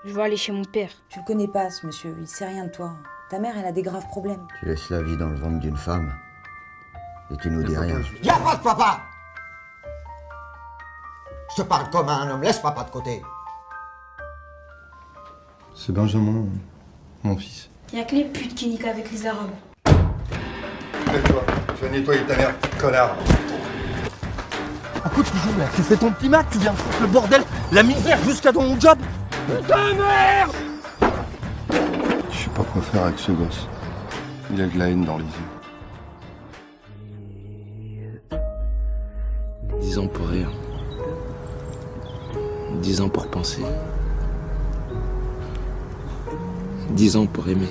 Je veux aller chez mon père. Tu le connais pas, ce monsieur, il sait rien de toi. Ta mère, elle a des graves problèmes. Tu laisses la vie dans le ventre d'une femme et tu nous dis rien. Y'a pas de papa! Je te parle comme un homme, laisse papa de côté. C'est Benjamin, mon fils. Y'a que les putes qui niquent avec les arabes. Lève-toi, tu vas nettoyer ta mère, connard. À quoi tu joues là? Tu fais ton petit match, tu viens de foutre le bordel, la misère jusqu'à dans mon job. Putain de merde! Je sais pas quoi faire avec ce gosse. Il a de la haine dans les yeux. 10 ans pour rire. 10 ans pour penser. 10 ans pour aimer.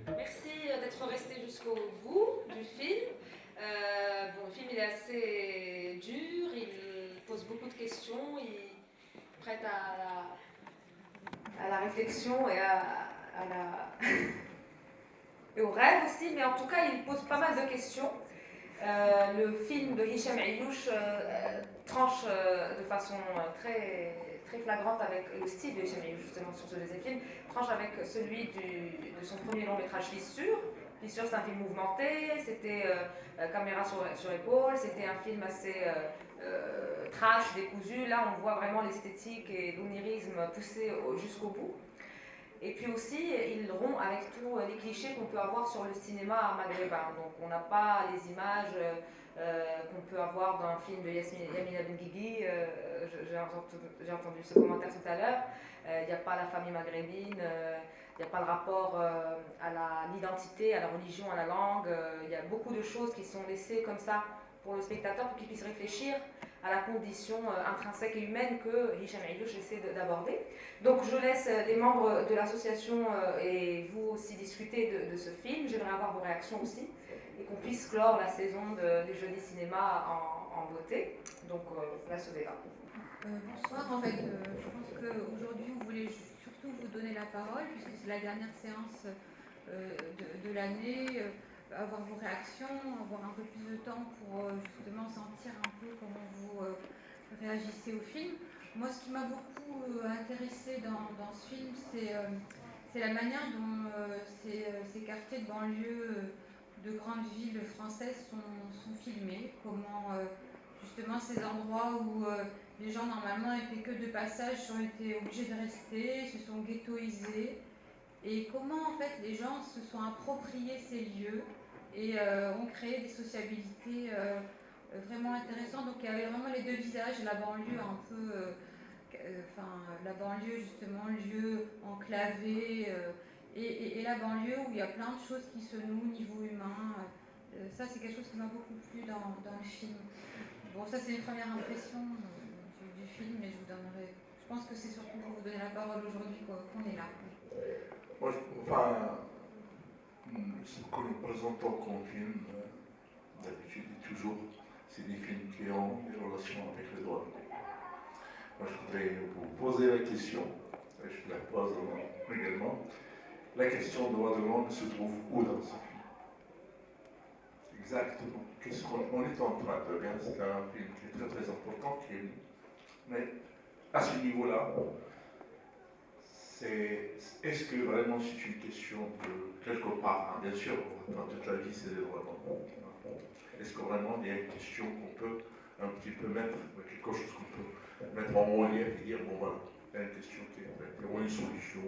Merci d'être resté jusqu'au bout du film. Le film il est assez dur, il pose beaucoup de questions, il prête à la réflexion et et au rêve aussi, mais en tout cas il pose pas mal de questions. Le film de Hicham Ayouch tranche de façon très, très flagrante avec le style de Hicham Ayouch justement sur ce deuxième film, tranche avec celui de son premier long métrage Fissure. Fissure c'est un film mouvementé, c'était caméra sur épaule, c'était un film assez trash, décousu. Là on voit vraiment l'esthétique et l'onirisme poussé jusqu'au bout. Et puis aussi, il rompt avec tous les clichés qu'on peut avoir sur le cinéma maghrébin. Donc on n'a pas les images qu'on peut avoir dans un film de Yamina Benguigui. J'ai entendu ce commentaire tout à l'heure. Il n'y a pas la famille maghrébine, il n'y a pas le rapport à l'identité, à la religion, à la langue. Il y a beaucoup de choses qui sont laissées comme ça pour le spectateur pour qu'il puisse réfléchir à la condition intrinsèque et humaine que Hicham Ayouch essaie d'aborder. Donc je laisse les membres de l'association et vous aussi discuter de ce film. J'aimerais avoir vos réactions aussi et qu'on puisse clore la saison des Jeudis Cinéma en beauté. Donc place au débat. Bonsoir, en fait, je pense qu'aujourd'hui vous voulez surtout vous donner la parole puisque c'est la dernière séance de l'année. Avoir vos réactions, avoir un peu plus de temps pour justement sentir un peu comment vous réagissez au film. Moi, ce qui m'a beaucoup intéressé dans ce film, c'est la manière dont ces quartiers de banlieue de grandes villes françaises sont filmés, comment justement ces endroits où les gens normalement étaient que de passage ont été obligés de rester, se sont ghettoisés, et comment en fait les gens se sont appropriés ces lieux et ont créé des sociabilités vraiment intéressantes. Donc il y avait vraiment les deux visages, la banlieue un peu, la banlieue justement, lieu enclavé, et la banlieue où il y a plein de choses qui se nouent au niveau humain. Ça c'est quelque chose qui m'a beaucoup plu dans le film. Bon, ça c'est une première impression du film, mais je pense que c'est surtout pour vous donner la parole aujourd'hui qu'on est là. Moi, ce que nous présentons comme film, d'habitude et toujours, c'est des films qui ont des relations avec le droit. Moi, je voudrais vous poser la question, après je la pose également. La question de droit de l'homme se trouve où dans ce film? Exactement. Qu'est-ce qu'on est en train de regarder? C'est un film qui est très très important, mais à ce niveau-là, est-ce que vraiment c'est une question de quelque part, hein, bien sûr, dans toute la vie c'est des droits de l'homme. Est-ce que vraiment il y a une question qu'on peut un petit peu mettre, quelque chose qu'on peut mettre en relief et dire, bon voilà, il y a une question qui est faite, il y a une solution,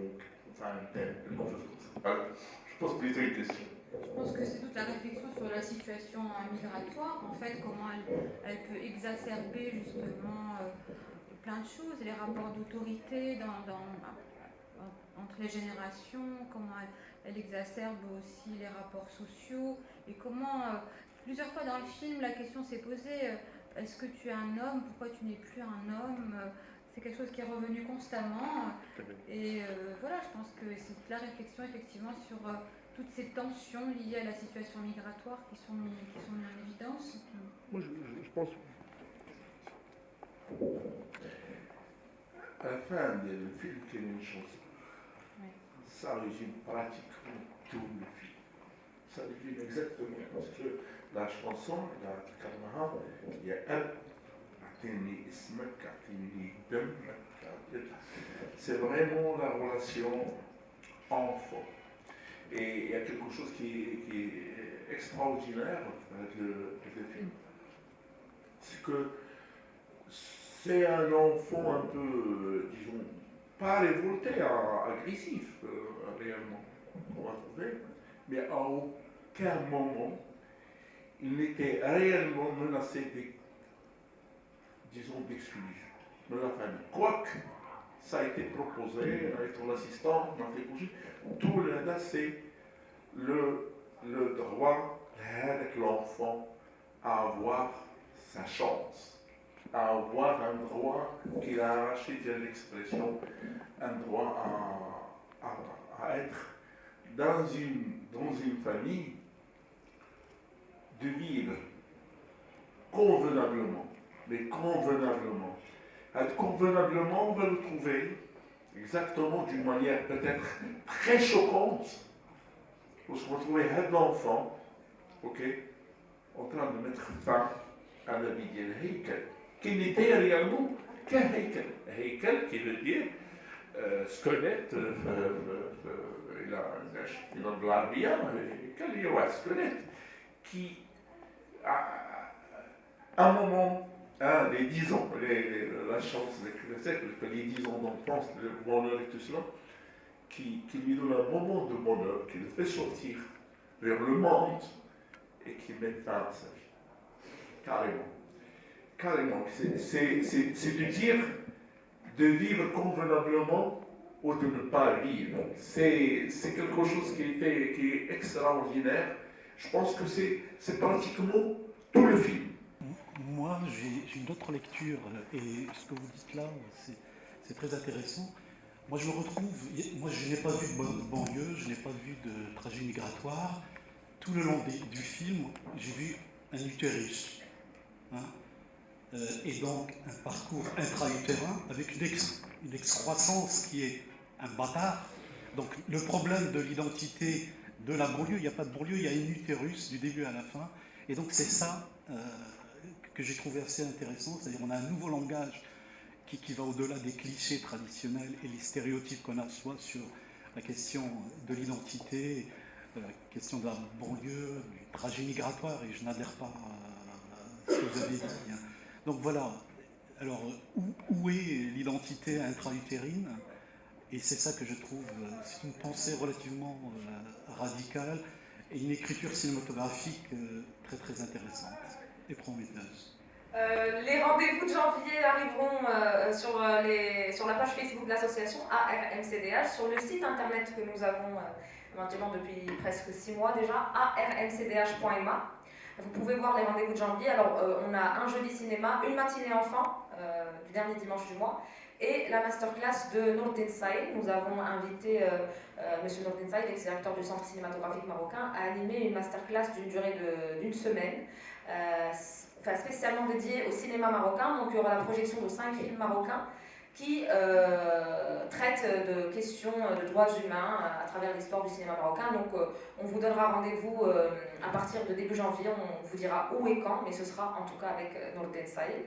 enfin un thème, quelque chose comme ça. Voilà. Je pose plutôt une question. Je pense que c'est toute la réflexion sur la situation migratoire, en fait, comment elle peut exacerber justement plein de choses, les rapports d'autorité entre les générations, comment elle exacerbe aussi les rapports sociaux, et comment, plusieurs fois dans le film, la question s'est posée, est-ce que tu es un homme, pourquoi tu n'es plus un homme? C'est quelque chose qui est revenu constamment, et voilà, je pense que c'est toute la réflexion effectivement sur toutes ces tensions liées à la situation migratoire qui sont mises en évidence. Moi, je pense. À la fin du film, il y a une chanson. Ouais. Ça résume pratiquement tout le film. Ça résume exactement. Parce que la chanson, la Kalmaha, il y a un. C'est vraiment la relation enfant. Et il y a quelque chose qui est extraordinaire avec le film. C'est que c'est un enfant un peu, disons, pas révolté, agressif, réellement, on va trouver, mais à aucun moment il n'était réellement menacé d'exclusion de la famille. Quoique, ça a été proposé avec son assistant, on a fait bouger. Tout le reste, c'est le droit avec l'enfant à avoir sa chance, à avoir un droit qu'il a arraché de l'expression, un droit à être dans une famille, de vivre convenablement. Mais convenablement. Être convenablement, on va le trouver exactement d'une manière peut-être très choquante, lorsqu'on va trouver un enfant, ok, en train de mettre fin à la vie de Heikel, qui n'était réellement qu'un Heikel. Heikel qui veut dire squelette, il a de l'art bien, Heikel, il y a un squelette, qui à un moment, les 10 ans, la chance les 10 ans d'enfance, le bonheur et tout cela, qui lui donne un moment de bonheur, qui le fait sortir vers le monde et qui met fin à sa vie. Carrément. Carrément. C'est de dire de vivre convenablement ou de ne pas vivre. C'est quelque chose qui est extraordinaire. Je pense que c'est pratiquement tout le film. Moi, j'ai une autre lecture, et ce que vous dites là, c'est très intéressant. Moi, je me retrouve, moi, je n'ai pas vu de banlieue, je n'ai pas vu de trajet migratoire. Tout le long du film, j'ai vu un utérus. Hein, et donc, un parcours intra-utérin avec une excroissance qui est un bâtard. Donc, le problème de l'identité de la banlieue, il n'y a pas de banlieue, il y a un utérus du début à la fin. Et donc, c'est ça que j'ai trouvé assez intéressant, c'est-à-dire on a un nouveau langage qui va au-delà des clichés traditionnels et les stéréotypes qu'on a soit sur la question de l'identité, la question de la banlieue, du trajet migratoire, et je n'adhère pas à ce que vous avez dit. Hein. Donc voilà, alors où est l'identité intra-utérine? Et c'est ça que je trouve, c'est une pensée relativement radicale et une écriture cinématographique très très intéressante et prometteuse. Les rendez-vous de janvier arriveront sur la page Facebook de l'association ARMCDH, sur le site internet que nous avons maintenant depuis presque 6 mois déjà, armcdh.ma. Vous pouvez voir les rendez-vous de janvier. Alors, on a un jeudi cinéma, une matinée enfant, du dernier dimanche du mois, et la masterclass de Nourdin Saïd. Nous avons invité M. Nourdin Saïd, ex-directeur du Centre cinématographique marocain, à animer une masterclass d'une durée d'une semaine, spécialement dédiée au cinéma marocain. Donc, il y aura la projection de 5 films marocains qui traite de questions de droits humains à travers l'histoire du cinéma marocain. Donc on vous donnera rendez-vous à partir de début janvier, on vous dira où et quand, mais ce sera en tout cas avec Nourdine Saïd.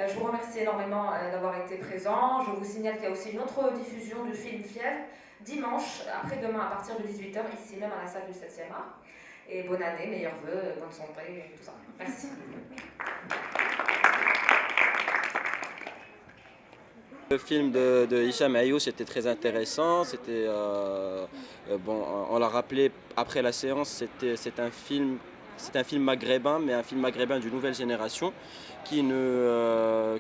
Je vous remercie énormément d'avoir été présent. Je vous signale qu'il y a aussi une autre diffusion du film Fièvre, dimanche, après-demain à partir de 18h, ici même à la salle du 7e art. Et bonne année, meilleurs vœux, bonne santé, tout ça. Merci. Le film de Hicham Ayouch était très intéressant. C'était, bon, on l'a rappelé après la séance, c'est un film maghrébin, mais un film maghrébin d'une nouvelle génération qui ne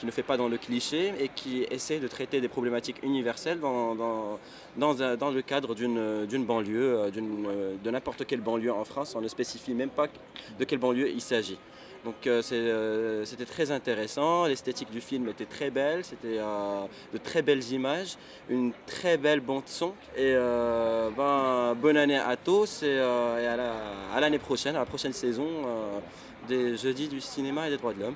fait pas dans le cliché et qui essaie de traiter des problématiques universelles dans le cadre d'une banlieue, de n'importe quelle banlieue en France. On ne spécifie même pas de quelle banlieue il s'agit. Donc c'était très intéressant, l'esthétique du film était très belle, c'était de très belles images, une très belle bande son. Et bonne année à tous et à l'année prochaine, à la prochaine saison des Jeudis du cinéma et des droits de l'homme.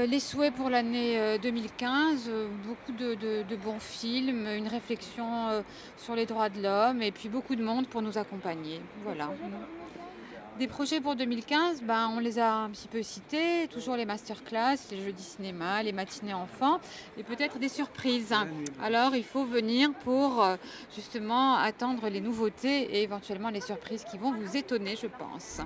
Les souhaits pour l'année 2015, beaucoup de bons films, une réflexion sur les droits de l'homme et puis beaucoup de monde pour nous accompagner. Voilà. Des projets pour 2015, on les a un petit peu cités, toujours les masterclass, les jeudis cinéma, les matinées enfants et peut-être des surprises. Alors il faut venir pour justement attendre les nouveautés et éventuellement les surprises qui vont vous étonner, je pense.